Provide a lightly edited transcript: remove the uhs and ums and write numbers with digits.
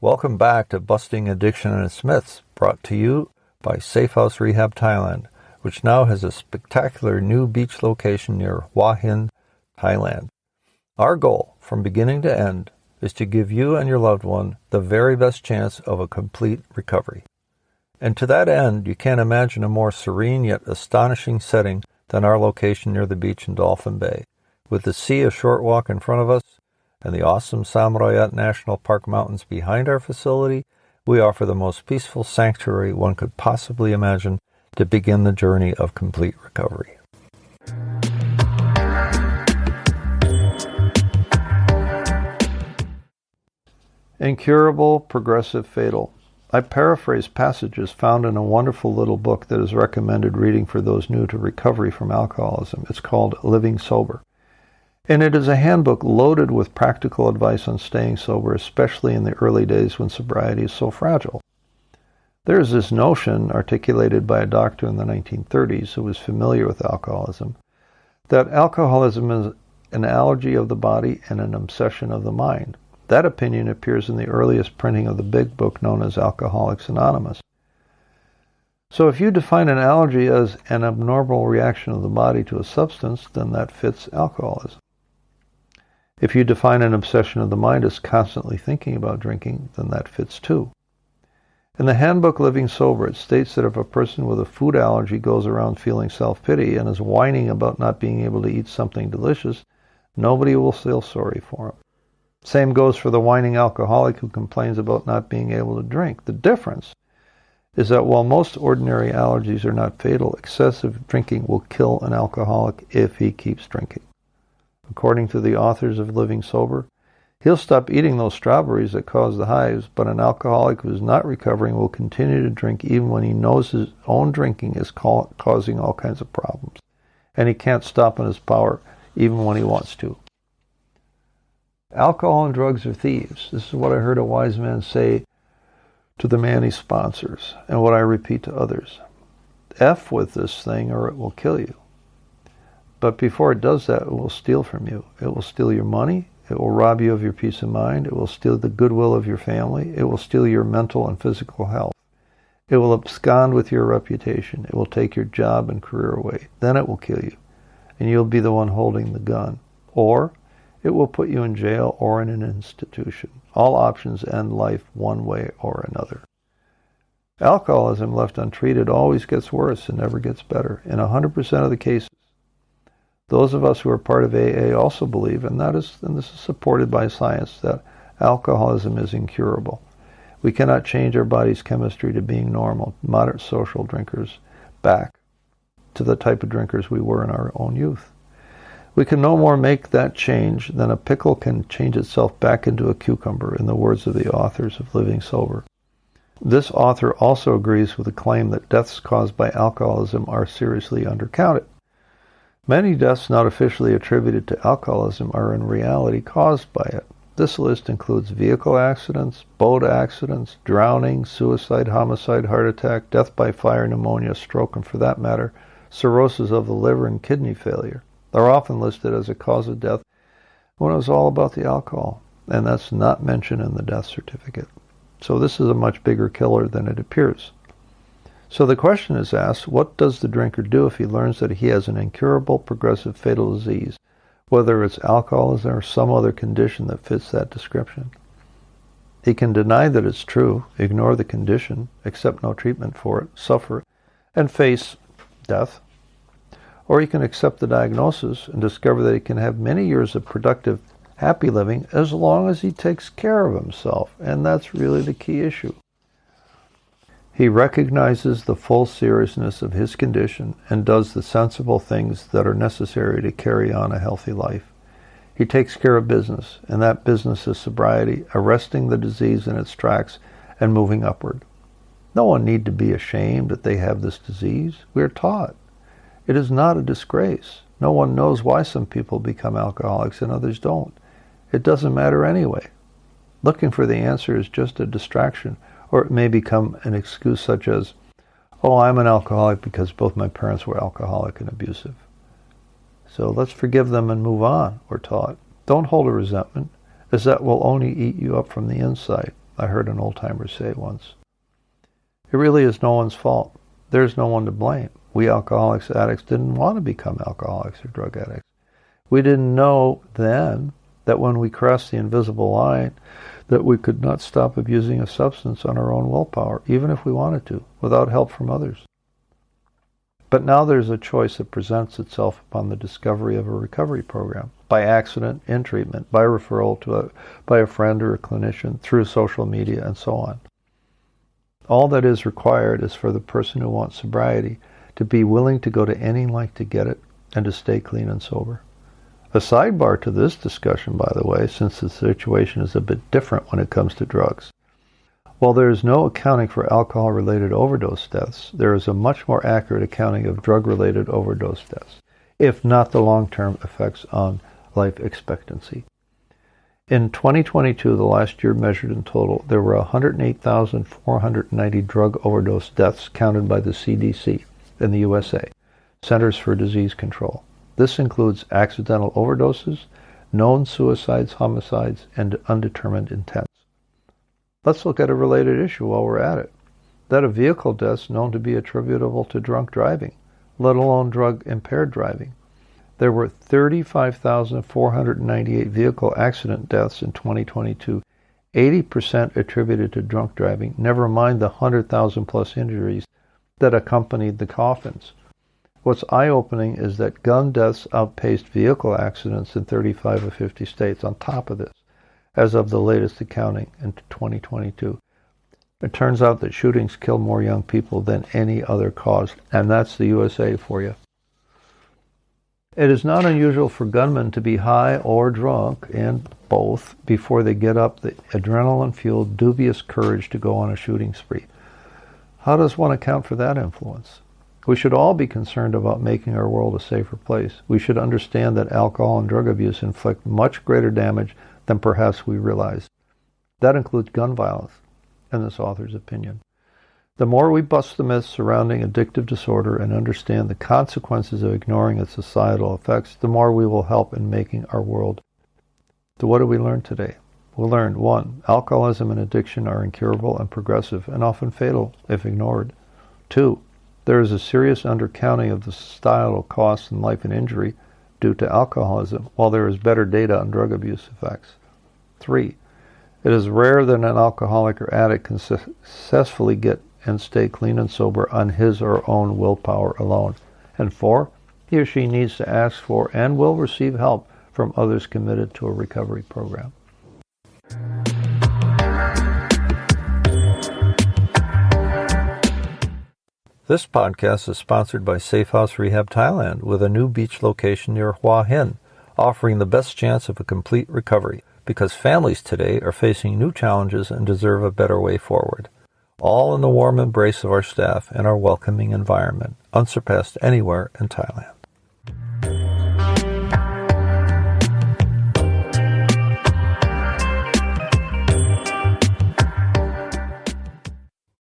Welcome back to Busting Addiction and its Myths, brought to you by Safe House Rehab Thailand, which now has a spectacular new beach location near Hua Hin, Thailand. Our goal, from beginning to end, is to give you and your loved one the very best chance of a complete recovery. And to that end, you can't imagine a more serene yet astonishing setting than our location near the beach in Dolphin Bay. With the sea a short walk in front of us, and the awesome Samrayat National Park mountains behind our facility, we offer the most peaceful sanctuary one could possibly imagine to begin the journey of complete recovery. Incurable, progressive, fatal. I paraphrase passages found in a wonderful little book that is recommended reading for those new to recovery from alcoholism. It's called Living Sober. And it is a handbook loaded with practical advice on staying sober, especially in the early days when sobriety is so fragile. There is this notion, articulated by a doctor in the 1930s who was familiar with alcoholism, that alcoholism is an allergy of the body and an obsession of the mind. That opinion appears in the earliest printing of the big book known as Alcoholics Anonymous. So if you define an allergy as an abnormal reaction of the body to a substance, then that fits alcoholism. If you define an obsession of the mind as constantly thinking about drinking, then that fits too. In the handbook Living Sober, it states that if a person with a food allergy goes around feeling self-pity and is whining about not being able to eat something delicious, nobody will feel sorry for him. Same goes for the whining alcoholic who complains about not being able to drink. The difference is that while most ordinary allergies are not fatal, excessive drinking will kill an alcoholic if he keeps drinking. According to the authors of Living Sober, he'll stop eating those strawberries that cause the hives, but an alcoholic who is not recovering will continue to drink even when he knows his own drinking is causing all kinds of problems, and he can't stop in his power even when he wants to. Alcohol and drugs are thieves. This is what I heard a wise man say to the man he sponsors, and what I repeat to others. F with this thing or it will kill you. But before it does that, it will steal from you. It will steal your money. It will rob you of your peace of mind. It will steal the goodwill of your family. It will steal your mental and physical health. It will abscond with your reputation. It will take your job and career away. Then it will kill you, and you'll be the one holding the gun. Or it will put you in jail or in an institution. All options end life one way or another. Alcoholism left untreated always gets worse and never gets better in 100% of the cases. Those of us who are part of AA also believe, and this is supported by science, that alcoholism is incurable. We cannot change our body's chemistry to being normal, moderate social drinkers, back to the type of drinkers we were in our own youth. We can no more make that change than a pickle can change itself back into a cucumber, in the words of the authors of Living Sober. This author also agrees with the claim that deaths caused by alcoholism are seriously undercounted. Many deaths not officially attributed to alcoholism are in reality caused by it. This list includes vehicle accidents, boat accidents, drowning, suicide, homicide, heart attack, death by fire, pneumonia, stroke, and for that matter, cirrhosis of the liver and kidney failure. They're often listed as a cause of death when it was all about the alcohol, and that's not mentioned in the death certificate. So this is a much bigger killer than it appears. So the question is asked, what does the drinker do if he learns that he has an incurable, progressive, fatal disease, whether it's alcoholism or some other condition that fits that description? He can deny that it's true, ignore the condition, accept no treatment for it, suffer, and face death. Or he can accept the diagnosis and discover that he can have many years of productive, happy living as long as he takes care of himself. And that's really the key issue. He recognizes the full seriousness of his condition and does the sensible things that are necessary to carry on a healthy life. He takes care of business, and that business is sobriety, arresting the disease in its tracks and moving upward. No one need to be ashamed that they have this disease. We are taught. It is not a disgrace. No one knows why some people become alcoholics and others don't. It doesn't matter anyway. Looking for the answer is just a distraction, or it may become an excuse such as, oh, I'm an alcoholic because both my parents were alcoholic and abusive. So let's forgive them and move on, we're taught. Don't hold a resentment, as that will only eat you up from the inside. I heard an old-timer say once. It really is no one's fault. There's no one to blame. We alcoholics, addicts didn't want to become alcoholics or drug addicts. We didn't know then that when we crossed the invisible line, that we could not stop abusing a substance on our own willpower, even if we wanted to, without help from others. But now there's a choice that presents itself upon the discovery of a recovery program, by accident, in treatment, by referral by a friend or a clinician, through social media, and so on. All that is required is for the person who wants sobriety to be willing to go to any length to get it and to stay clean and sober. A sidebar to this discussion, by the way, since the situation is a bit different when it comes to drugs. While there is no accounting for alcohol-related overdose deaths, there is a much more accurate accounting of drug-related overdose deaths, if not the long-term effects on life expectancy. In 2022, the last year measured in total, there were 108,490 drug overdose deaths counted by the CDC in the USA, Centers for Disease Control. This includes accidental overdoses, known suicides, homicides, and undetermined intents. Let's look at a related issue while we're at it. That of vehicle deaths known to be attributable to drunk driving, let alone drug-impaired driving. There were 35,498 vehicle accident deaths in 2022, 80% attributed to drunk driving, never mind the 100,000 plus injuries that accompanied the coffins. What's eye-opening is that gun deaths outpaced vehicle accidents in 35 of 50 states on top of this, as of the latest accounting in 2022. It turns out that shootings kill more young people than any other cause, and that's the USA for you. It is not unusual for gunmen to be high or drunk, and both, before they get up the adrenaline-fueled, dubious courage to go on a shooting spree. How does one account for that influence? We should all be concerned about making our world a safer place. We should understand that alcohol and drug abuse inflict much greater damage than perhaps we realize. That includes gun violence, in this author's opinion. The more we bust the myths surrounding addictive disorder and understand the consequences of ignoring its societal effects, the more we will help in making our world. So what did we learn today? We learned, 1, alcoholism and addiction are incurable and progressive and often fatal if ignored. 2, there is a serious undercounting of the societal costs in life and injury due to alcoholism, while there is better data on drug abuse effects. 3, it is rare that an alcoholic or addict can successfully get and stay clean and sober on his or her own willpower alone. And 4, he or she needs to ask for and will receive help from others committed to a recovery program. This podcast is sponsored by Safe House Rehab Thailand, with a new beach location near Hua Hin, offering the best chance of a complete recovery, because families today are facing new challenges and deserve a better way forward. All in the warm embrace of our staff and our welcoming environment, unsurpassed anywhere in Thailand.